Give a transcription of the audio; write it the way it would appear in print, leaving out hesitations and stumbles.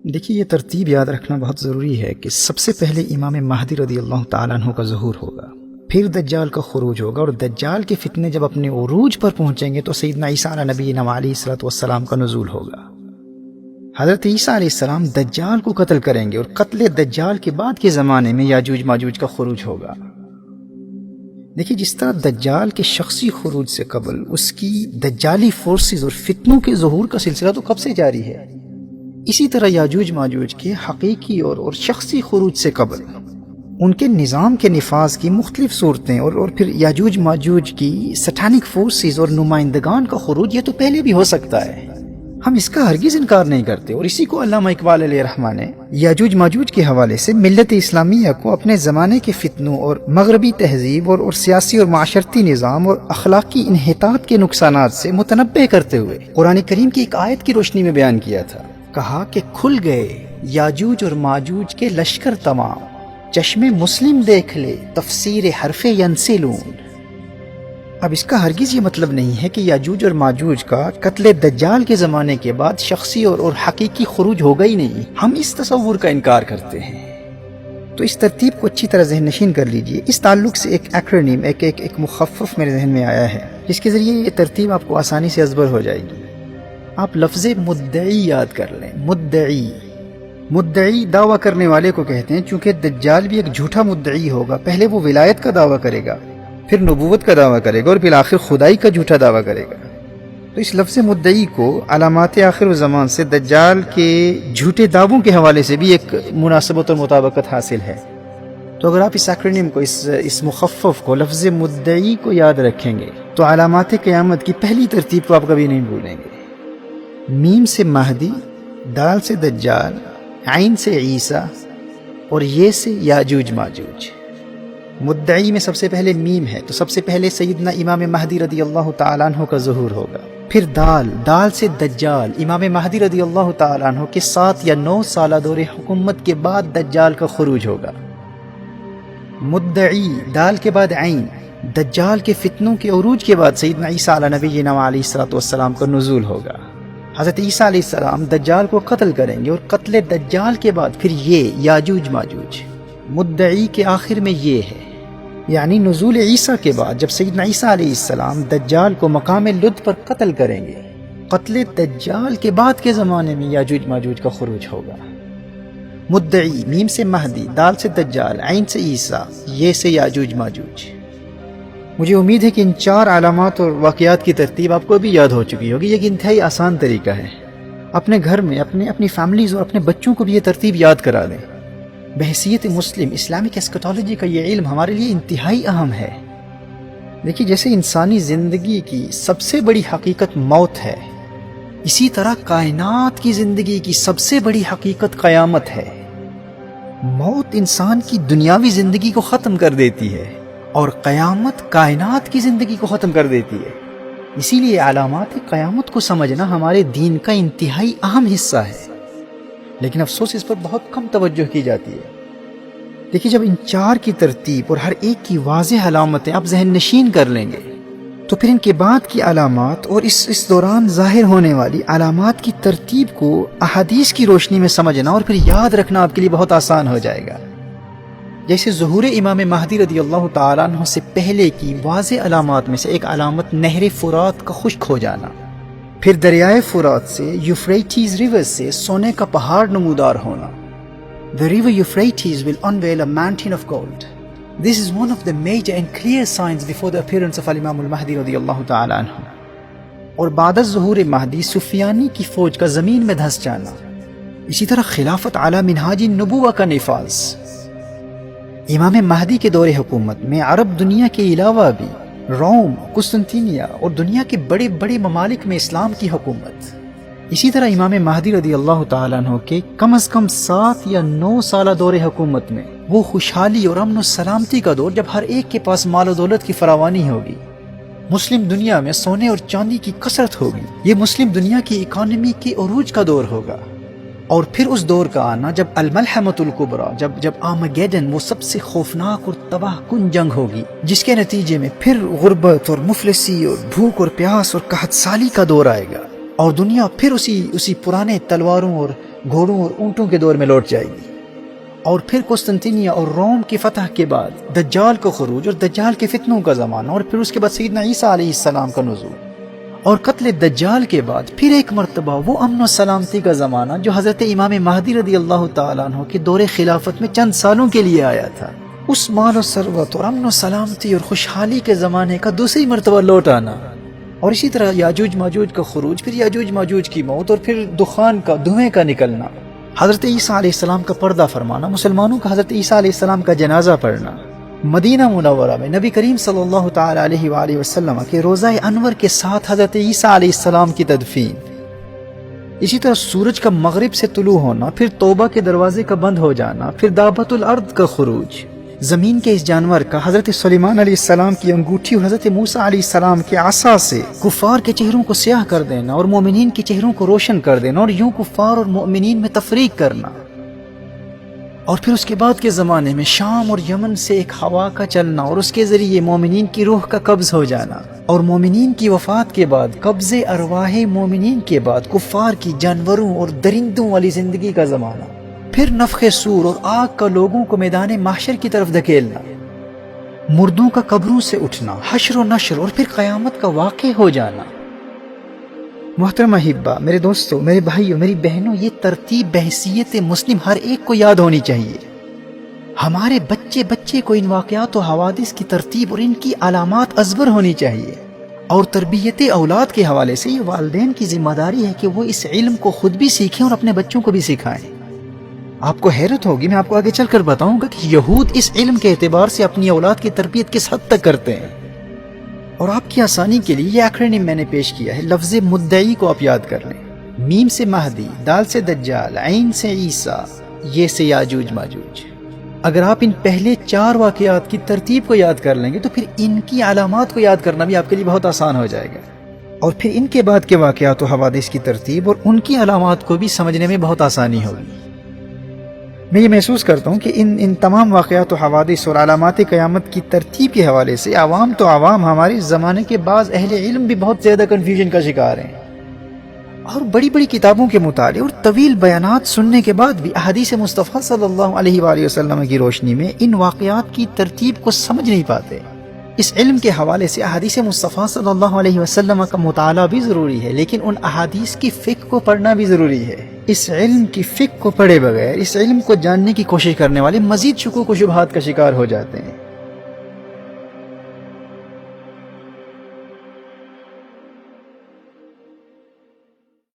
دیکھیے، یہ ترتیب یاد رکھنا بہت ضروری ہے کہ سب سے پہلے امام مہدی رضی اللہ تعالیٰ عنہ کا ظہور ہوگا، پھر دجال کا خروج ہوگا، اور دجال کے فتنے جب اپنے عروج پر پہنچیں گے تو سیدنا عیسیٰ علیہ نبینا علیہ الصلوۃ والسلام کا نزول ہوگا۔ حضرت عیسیٰ علیہ السلام دجال کو قتل کریں گے، اور قتل دجال کے بعد کے زمانے میں یاجوج ماجوج کا خروج ہوگا۔ دیکھیے، جس طرح دجال کے شخصی خروج سے قبل اس کی دجالی فورسز اور فتنوں کے ظہور کا سلسلہ تو کب سے جاری ہے، اسی طرح یاجوج ماجوج کے حقیقی اور شخصی خروج سے قبل ان کے نظام کے نفاذ کی مختلف صورتیں اور پھر یاجوج ماجوج کی سٹانک فورسز اور نمائندگان کا خروج یہ تو پہلے بھی ہو سکتا ہے، ہم اس کا ہرگز انکار نہیں کرتے۔ اور اسی کو علامہ اقبال علیہ رحمٰن نے یاجوج ماجوج کے حوالے سے ملت اسلامیہ کو اپنے زمانے کے فتنوں اور مغربی تہذیب اور سیاسی اور معاشرتی نظام اور اخلاقی انحطاط کے نقصانات سے متنبہ کرتے ہوئے قرآن کریم کی ایک آیت کی روشنی میں بیان کیا تھا۔ کہا کہ کھل گئے یاجوج اور ماجوج کے لشکر تمام، چشم مسلم دیکھ لے تفسیر حرف ینسلون۔ اب اس کا ہرگز یہ مطلب نہیں ہے کہ یاجوج اور ماجوج کا قتل دجال کے زمانے کے بعد شخصی اور حقیقی خروج ہوگا ہی نہیں، ہم اس تصور کا انکار کرتے ہیں۔ تو اس ترتیب کو اچھی طرح ذہن نشین کر لیجئے۔ اس تعلق سے ایک ایکرونیم، ایک مخفف میرے ذہن میں آیا ہے جس کے ذریعے یہ ترتیب آپ کو آسانی سے ازبر ہو جائے گی۔ آپ لفظ مدعی یاد کر لیں۔ مدعی دعویٰ کرنے والے کو کہتے ہیں، چونکہ دجال بھی ایک جھوٹا مدعی ہوگا، پہلے وہ ولایت کا دعویٰ کرے گا، پھر نبوت کا دعویٰ کرے گا، اور پھر آخر خدائی کا جھوٹا دعویٰ کرے گا۔ تو اس لفظ مدعی کو علامات آخر الزمان سے دجال کے جھوٹے دعووں کے حوالے سے بھی ایک مناسبت اور مطابقت حاصل ہے۔ تو اگر آپ اس ایکرونیم کو، اس مخفف کو، لفظ مدعی کو یاد رکھیں گے تو علامات قیامت کی پہلی ترتیب کو آپ کبھی نہیں بھولیں گے۔ میم سے مہدی، دال سے دجال، عین سے عیسیٰ، اور یہ سے یاجوج ماجوج۔ مدعی میں سب سے پہلے میم ہے، تو سب سے پہلے سیدنا امام مہدی رضی اللہ تعالیٰ عنہ کا ظہور ہوگا۔ پھر دال سے دجال، امام مہدی رضی اللہ تعالیٰ عنہ کے 7 یا 9 سالہ دور حکومت کے بعد دجال کا خروج ہوگا۔ مدعی، دال کے بعد عین، دجال کے فتنوں کے عروج کے بعد سیدنا عیسیٰ علیہ نبینا علیہ الصلوۃ والسلام کا نزول ہوگا۔ حضرت عیسیٰ علیہ السلام دجال کو قتل کریں گے، اور قتل دجال کے بعد پھر یہ یاجوج ماجوج۔ مدعی کے آخر میں یہ ہے، یعنی نزول عیسیٰ کے بعد جب سیدنا عیسیٰ علیہ السلام دجال کو مقام لد پر قتل کریں گے، قتل دجال کے بعد کے زمانے میں یاجوج ماجوج کا خروج ہوگا۔ مدعی، میم سے مہدی، دال سے دجال، عین سے عیسیٰ، یہ سے یاجوج ماجوج۔ مجھے امید ہے کہ ان 4 علامات اور واقعات کی ترتیب آپ کو ابھی یاد ہو چکی ہوگی۔ یہ ایک انتہائی آسان طریقہ ہے، اپنے گھر میں اپنی فیملیز اور اپنے بچوں کو بھی یہ ترتیب یاد کرا دیں۔ بحیثیت مسلم اسلامک اسکٹالوجی کا یہ علم ہمارے لیے انتہائی اہم ہے۔ دیکھیے، جیسے انسانی زندگی کی سب سے بڑی حقیقت موت ہے، اسی طرح کائنات کی زندگی کی سب سے بڑی حقیقت قیامت ہے۔ موت انسان کی دنیاوی زندگی کو ختم کر دیتی ہے، اور قیامت کائنات کی زندگی کو ختم کر دیتی ہے۔ اسی لیے علامات قیامت کو سمجھنا ہمارے دین کا انتہائی اہم حصہ ہے، لیکن افسوس اس پر بہت کم توجہ کی جاتی ہے۔ دیکھیے، جب ان 4 کی ترتیب اور ہر ایک کی واضح علامتیں آپ ذہن نشین کر لیں گے تو پھر ان کے بعد کی علامات اور اس دوران ظاہر ہونے والی علامات کی ترتیب کو احادیث کی روشنی میں سمجھنا اور پھر یاد رکھنا آپ کے لیے بہت آسان ہو جائے گا۔ جیسے ظہور امام مہدی رضی اللہ تعالیٰ عنہ سے پہلے کی واضح علامات میں سے ایک علامت نہر فرات کا خشک ہو جانا، پھر دریائے فرات سے یوفریٹیز ریور سے سونے کا پہاڑ نمودار ہونا۔ The river Euphrates will unveil a mountain of gold. This is one of the major and clear signs before the appearance of Imam al-Mahdi رضی اللہ تعالیٰ عنہ۔ اور بعد از ظہور مہدی سفیانی کی فوج کا زمین میں دھس جانا، اسی طرح خلافت علی منہاج النبوہ کا نفاذ۔ امام مہدی کے دور حکومت میں عرب دنیا کے علاوہ بھی روم، قسطنطینیہ اور دنیا کے بڑے بڑے ممالک میں اسلام کی حکومت۔ اسی طرح امام مہدی رضی اللہ تعالیٰ عنہ کے کم از کم 7 یا 9 سالہ دور حکومت میں وہ خوشحالی اور امن و سلامتی کا دور جب ہر ایک کے پاس مال و دولت کی فراوانی ہوگی، مسلم دنیا میں سونے اور چاندی کی کثرت ہوگی، یہ مسلم دنیا کی اکانومی کے عروج کا دور ہوگا۔ اور پھر اس دور کا آنا جب الملحمۃ الکبریٰ، جب آرمیگیڈن، وہ سب سے خوفناک اور تباہ کن جنگ ہوگی، جس کے نتیجے میں پھر غربت اور مفلسی اور بھوک اور پیاس اور قحط سالی کا دور آئے گا، اور دنیا پھر اسی پرانے تلواروں اور گھوڑوں اور اونٹوں کے دور میں لوٹ جائے گی۔ اور پھر قسطنطنیہ اور روم کی فتح کے بعد دجال کا خروج اور دجال کے فتنوں کا زمانہ، اور پھر اس کے بعد سیدنا عیسیٰ علیہ السلام کا نزول، اور قتل دجال کے بعد پھر ایک مرتبہ وہ امن و سلامتی کا زمانہ جو حضرت امام مہدی رضی اللہ تعالیٰ عنہ کے دور خلافت میں چند سالوں کے لیے آیا تھا۔ اس مال و ثروت اور امن و سلامتی اور خوشحالی کے زمانے کا دوسری مرتبہ لوٹ آنا، اور اسی طرح یاجوج ماجوج کا خروج، پھر یاجوج ماجوج کی موت، اور پھر دھوئیں کا نکلنا، حضرت عیسیٰ علیہ السلام کا پردہ فرمانا، مسلمانوں کا حضرت عیسیٰ علیہ السلام کا جنازہ پڑھنا، مدینہ منورہ میں نبی کریم صلی اللہ تعالی علیہ وآلہ وسلم کے روضہ انور کے ساتھ حضرت عیسیٰ علیہ السلام کی تدفین، اسی طرح سورج کا مغرب سے طلوع ہونا، پھر توبہ کے دروازے کا بند ہو جانا، پھر دابۃ الارض کا خروج، زمین کے اس جانور کا حضرت سلیمان علیہ السلام کی انگوٹھی اور حضرت موسیٰ علیہ السلام کے عصا سے کفار کے چہروں کو سیاہ کر دینا اور مومنین کے چہروں کو روشن کر دینا، اور یوں کفار اور مومنین میں تفریق کرنا، اور پھر اس کے بعد کے زمانے میں شام اور یمن سے ایک ہوا کا چلنا اور اس کے ذریعے مومنین کی روح کا قبض ہو جانا، اور مومنین کی وفات کے بعد قبض ارواح مومنین کے بعد کفار کی جانوروں اور درندوں والی زندگی کا زمانہ، پھر نفخ صور اور آگ کا لوگوں کو میدان محشر کی طرف دھکیلنا، مردوں کا قبروں سے اٹھنا، حشر و نشر، اور پھر قیامت کا واقع ہو جانا۔ محترم احبہ، میرے دوستوں، میرے بھائیوں، میری بہنوں، یہ ترتیب بحیثیت مسلم ہر ایک کو یاد ہونی چاہیے۔ ہمارے بچے کو ان واقعات و حوادث کی ترتیب اور ان کی علامات ازبر ہونی چاہیے، اور تربیت اولاد کے حوالے سے یہ والدین کی ذمہ داری ہے کہ وہ اس علم کو خود بھی سیکھیں اور اپنے بچوں کو بھی سکھائیں۔ آپ کو حیرت ہوگی، میں آپ کو آگے چل کر بتاؤں گا کہ یہود اس علم کے اعتبار سے اپنی اولاد کی تربیت کس حد تک کرتے ہیں، اور آپ کی آسانی کے لیے یہ ایکرونیم میں نے پیش کیا ہے۔ لفظ مدعی کو آپ یاد کر لیں، میم سے مہدی، دال سے دجال، عین سے عیسیٰ، یہ سے یاجوج ماجوج۔ اگر آپ ان پہلے 4 واقعات کی ترتیب کو یاد کر لیں گے تو پھر ان کی علامات کو یاد کرنا بھی آپ کے لیے بہت آسان ہو جائے گا، اور پھر ان کے بعد کے واقعات و حوادث کی ترتیب اور ان کی علامات کو بھی سمجھنے میں بہت آسانی ہوگی۔ میں یہ محسوس کرتا ہوں کہ ان تمام واقعات و حوادث اور علامات قیامت کی ترتیب کے حوالے سے عوام تو عوام، ہمارے زمانے کے بعض اہل علم بھی بہت زیادہ کنفیوژن کا شکار ہیں، اور بڑی بڑی کتابوں کے مطالعے اور طویل بیانات سننے کے بعد بھی احادیث مصطفیٰ صلی اللہ علیہ وآلہ وسلم کی روشنی میں ان واقعات کی ترتیب کو سمجھ نہیں پاتے۔ اس علم کے حوالے سے احادیث مصطفیٰ صلی اللہ علیہ وسلم کا مطالعہ بھی ضروری ہے، لیکن ان احادیث کی فقہ کو پڑھنا بھی ضروری ہے۔ اس علم کی فقہ کو پڑھے بغیر اس علم کو جاننے کی کوشش کرنے والے مزید شکوک و شبہات کا شکار ہو جاتے ہیں۔